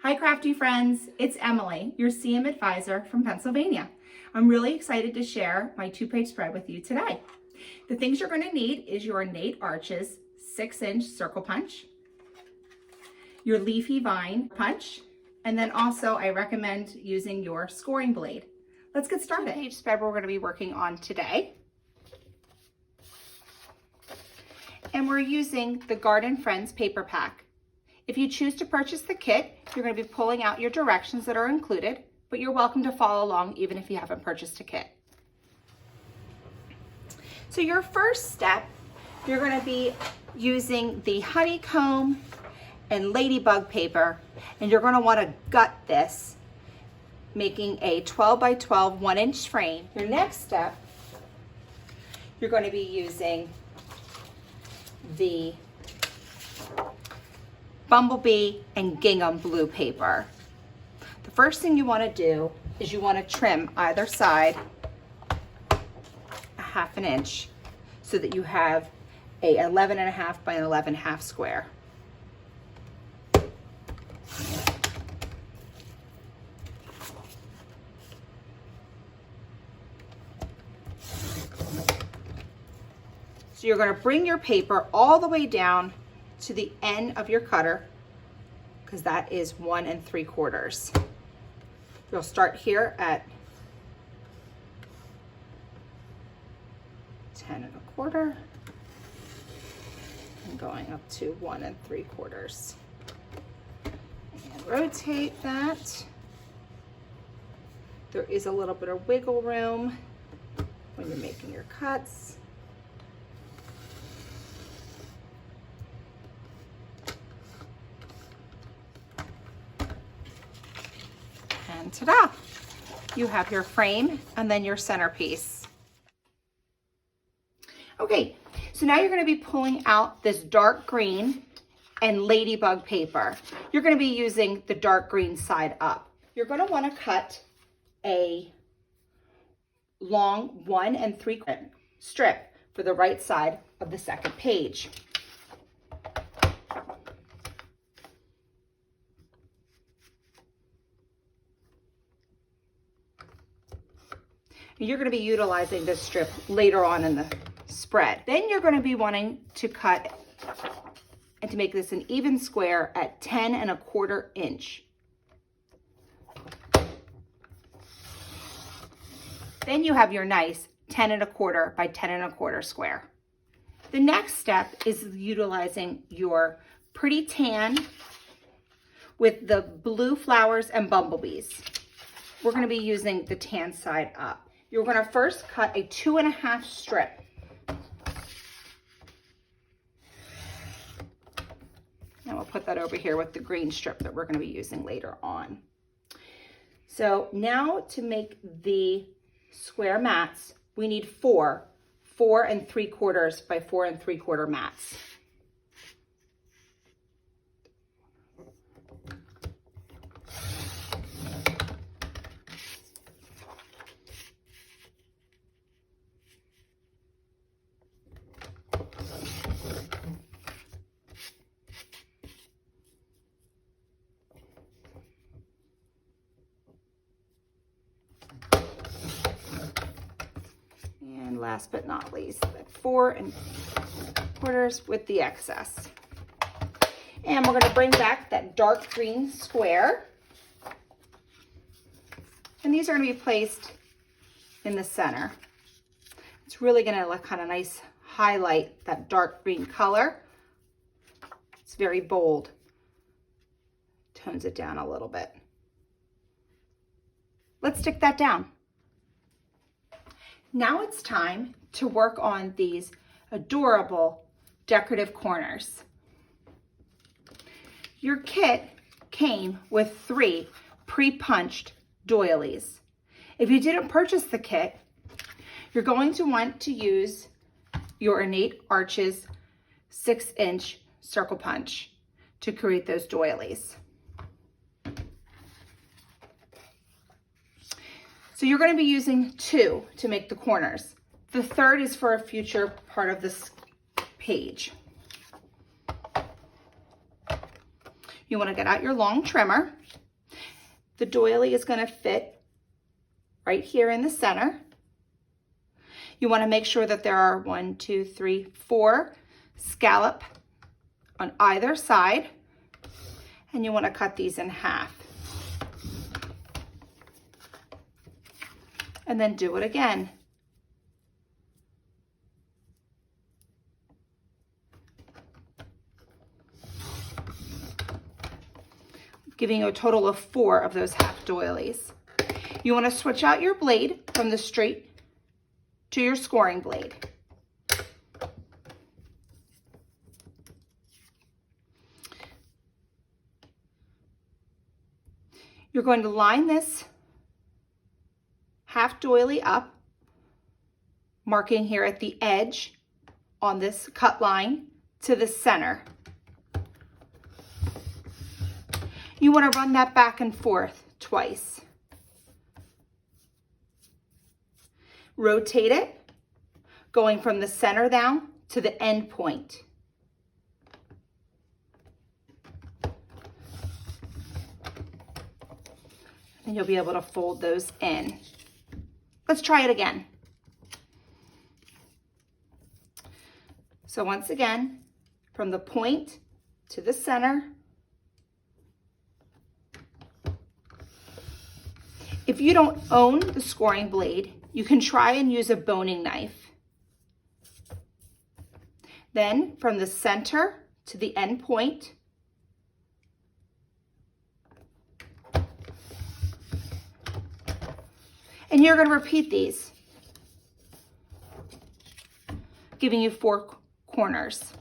Hi crafty friends, it's Emily, your CM advisor from Pennsylvania. I'm really excited to share my 2-page spread with you today. The things you're going to need is your Nate Arches 6-inch circle punch, your leafy vine punch, and then also I recommend using your scoring blade. Let's get started. 2-page spread we're going to be working on today. And we're using the Garden Friends paper pack. If you choose to purchase the kit, you're going to be pulling out your directions that are included, but you're welcome to follow along even if you haven't purchased a kit. So your first step, you're going to be using the honeycomb and ladybug paper, and you're going to want to gut this, making a 12 by 12 1-inch frame. Your next step, you're going to be using the Bumblebee and Gingham blue paper. The first thing you want to do is you want to trim either side a 1/2 inch so that you have a 11.5 by 11.5 square. So you're going to bring your paper all the way down to the end of your cutter, because that is 1 3/4. You'll start here at 10 1/4 and going up to 1 3/4. And rotate that. There is a little bit of wiggle room when you're making your cuts. And ta-da! You have your frame and then your centerpiece. Okay, so now you're going to be pulling out this dark green and ladybug paper. You're going to be using the dark green side up. You're going to want to cut a long 1 3/4 strip for the right side of the second page. You're going to be utilizing this strip later on in the spread. Then you're going to be wanting to cut and to make this an even square at 10 1/4 inch. Then you have your nice 10 1/4 by 10 1/4 square. The next step is utilizing your pretty tan with the blue flowers and bumblebees. We're going to be using the tan side up. You're going to first cut a 2.5 strip. And we'll put that over here with the green strip that we're going to be using later on. So now to make the square mats, we need 4 3/4 by 4 3/4 mats. And last but not least, 4 1/4 with the excess. And we're going to bring back that dark green square. And these are going to be placed in the center. It's really going to look kind of nice, highlight that dark green color. It's very bold. Tones it down a little bit. Let's stick that down. Now it's time to work on these adorable decorative corners. Your kit came with 3 pre-punched doilies. If you didn't purchase the kit, you're going to want to use your Nate Arches 6-inch circle punch to create those doilies. So you're going to be using 2 to make the corners. The third is for a future part of this page. You want to get out your long trimmer. The doily is going to fit right here in the center. You want to make sure that there are 4 scallop on either side, and you want to cut these in half. And then do it again. Giving you a total of 4 of those half doilies. You want to switch out your blade from the straight to your scoring blade. You're going to line this half doily up, marking here at the edge on this cut line to the center. You want to run that back and forth twice. Rotate it, going from the center down to the end point. And you'll be able to fold those in. Let's try it again. So once again, from the point to the center. If you don't own the scoring blade, you can try and use a boning knife. Then from the center to the end point, and you're going to repeat these, giving you 4 corners.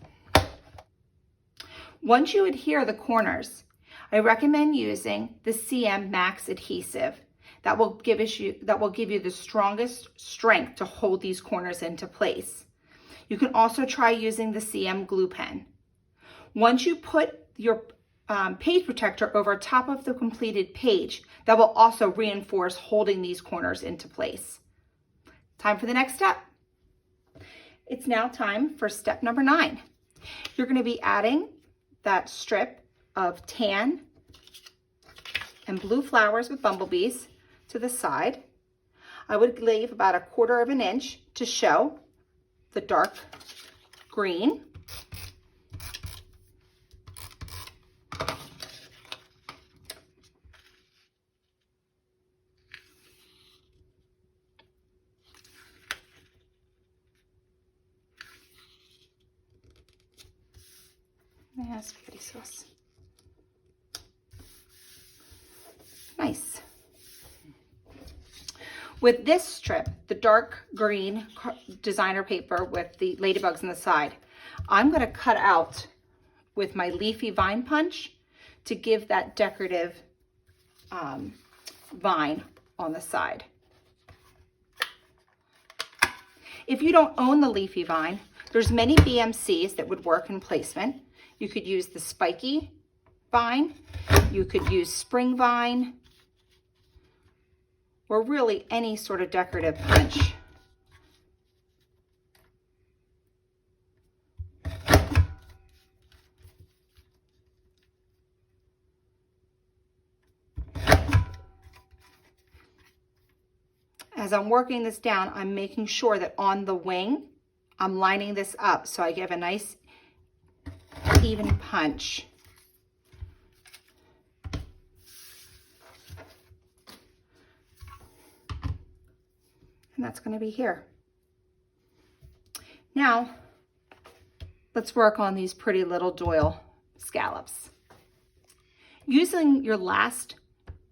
Once you adhere the corners, I recommend using the CM Max adhesive. That will give you the strongest strength to hold these corners into place. You can also try using the CM glue pen. Once you put your page protector over top of the completed page, that will also reinforce holding these corners into place. Time for the next step. It's now time for step number 9. You're going to be adding that strip of tan and blue flowers with bumblebees to the side. I would leave about 1/4 of an inch to show the dark green. Yeah, spaghetti sauce. Nice. With this strip, the dark green designer paper with the ladybugs on the side, I'm going to cut out with my leafy vine punch to give that decorative vine on the side. If you don't own the leafy vine, there's many BMCs that would work in placement. You could use the spiky vine, you could use spring vine, or really any sort of decorative punch. As I'm working this down, I'm making sure that on the wing, I'm lining this up so I give a nice even punch. And that's going to be here. Now, let's work on these pretty little doyle scallops. Using your last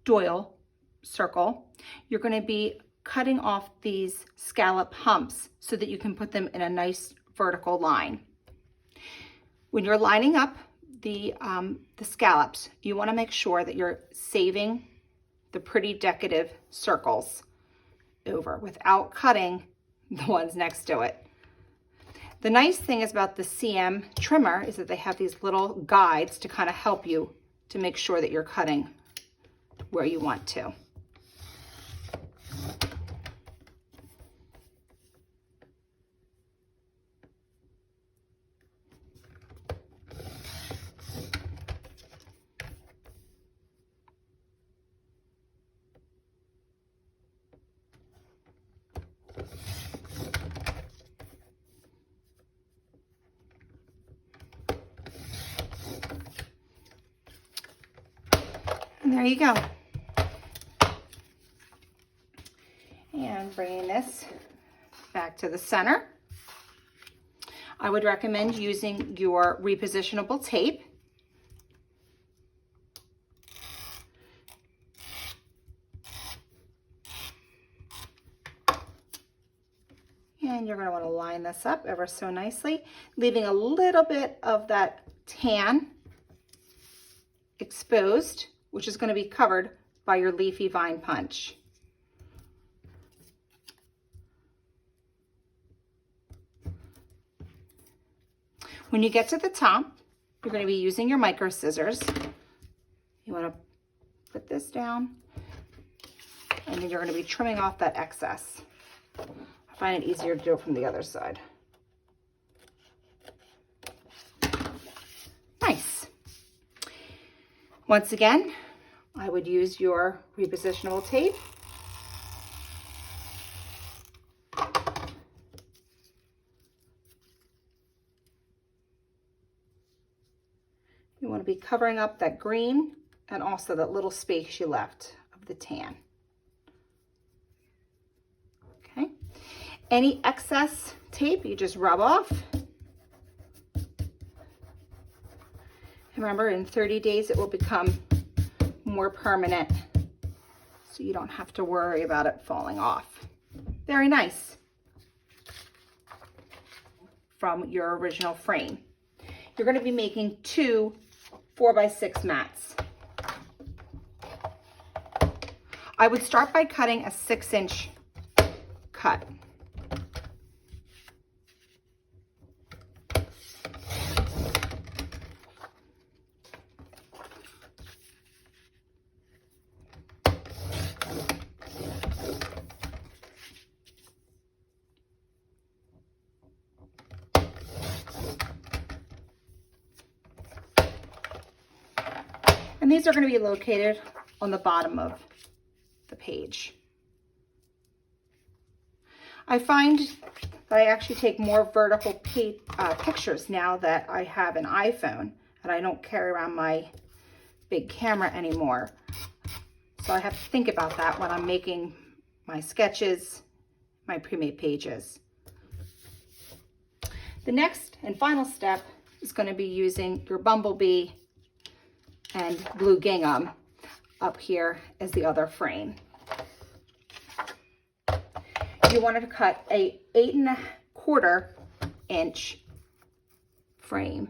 doyle circle, you're going to be cutting off these scallop humps so that you can put them in a nice vertical line. When you're lining up the scallops, you want to make sure that you're saving the pretty decorative circles over without cutting the ones next to it. The nice thing is about the CM trimmer is that they have these little guides to kind of help you to make sure that you're cutting where you want to. there you go. And bringing this back to the center. I would recommend using your repositionable tape. And you're going to want to line this up ever so nicely, leaving a little bit of that tan exposed, which is going to be covered by your leafy vine punch. When you get to the top, you're going to be using your micro scissors. You want to put this down, and then you're going to be trimming off that excess. I find it easier to do it from the other side. Nice. Once again, I would use your repositionable tape. You want to be covering up that green and also that little space you left of the tan. Okay. Any excess tape you just rub off. And remember, in 30 days it will become more permanent, so you don't have to worry about it falling off. Very nice. From your original frame. You're going to be making 2 4x6 mats. I would start by cutting a 6-inch cut. And these are going to be located on the bottom of the page. I find that I actually take more vertical pictures now that I have an iPhone and I don't carry around my big camera anymore. So I have to think about that when I'm making my sketches, my pre-made pages. The next and final step is going to be using your bumblebee and blue gingham up here as the other frame. You wanted to cut a 8¼ inch frame.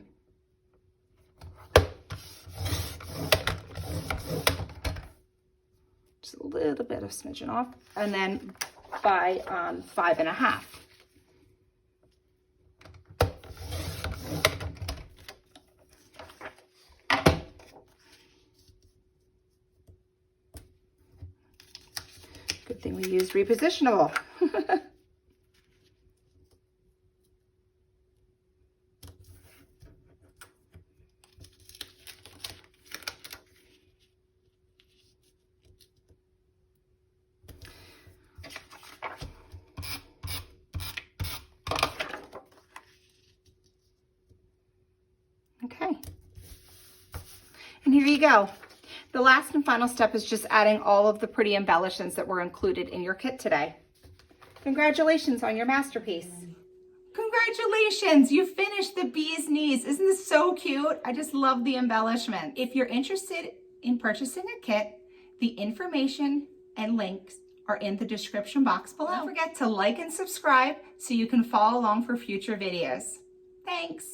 Just a little bit of smidgen off, and then by 5½. Good thing we used repositionable. Okay. And here you go. The last and final step is just adding all of the pretty embellishments that were included in your kit today. Congratulations on your masterpiece. Congratulations, you finished the bee's knees. Isn't this so cute? I just love the embellishment. If you're interested in purchasing a kit, the information and links are in the description box below. Don't forget to like and subscribe so you can follow along for future videos. Thanks.